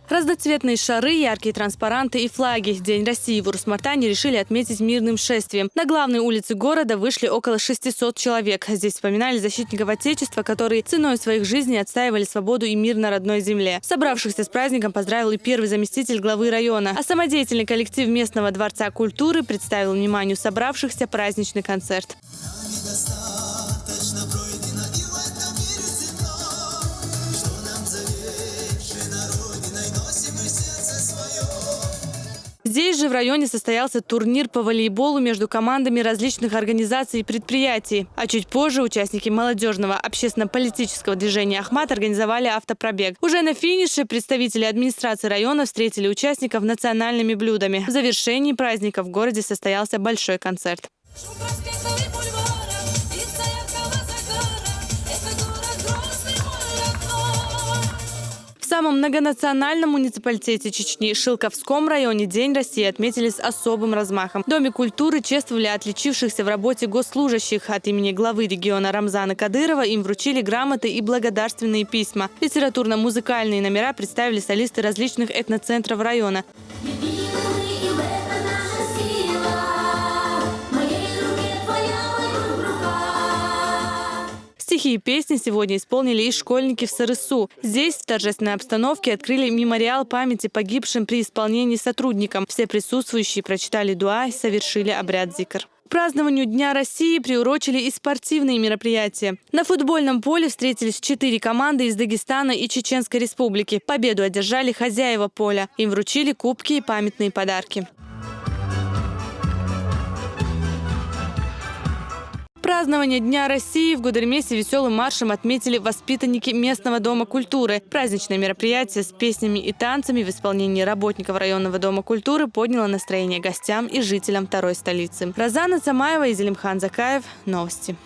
Разноцветные шары, яркие транспаранты и флаги. День России в Урус-Мартане решили отметить мирным шествием. На главной улице города вышли около 600 человек. Здесь вспоминали защитников Отечества, которые ценой своих жизней отстаивали свободу и мир на родной земле. Собравшихся с праздником поздравил и первый заместитель главы района. А самодеятельный коллектив местного дворца культуры представил вниманию собравшихся праздничный концерт. Здесь же в районе состоялся турнир по волейболу между командами различных организаций и предприятий. А чуть позже участники молодежного общественно-политического движения «Ахмат» организовали автопробег. Уже на финише представители администрации района встретили участников национальными блюдами. В завершении праздника в городе состоялся большой концерт. В самом многонациональном муниципалитете Чечни Шилковском районе День России отметили с особым размахом. В Доме культуры чествовали отличившихся в работе госслужащих. От имени главы региона Рамзана Кадырова им вручили грамоты и благодарственные письма. Литературно-музыкальные номера представили солисты различных этноцентров района. Стихи и песни сегодня исполнили и школьники в СРСУ. Здесь в торжественной обстановке открыли мемориал памяти погибшим при исполнении сотрудникам. Все присутствующие прочитали дуа и совершили обряд зикр. К празднованию Дня России приурочили и спортивные мероприятия. На футбольном поле встретились 4 команды из Дагестана и Чеченской Республики. Победу одержали хозяева поля. Им вручили кубки и памятные подарки. Празднование Дня России в Гудермесе веселым маршем отметили воспитанники местного дома культуры. Праздничное мероприятие с песнями и танцами в исполнении работников районного дома культуры подняло настроение гостям и жителям второй столицы. Розана Цамаева и Зелимхан Закаев. Новости.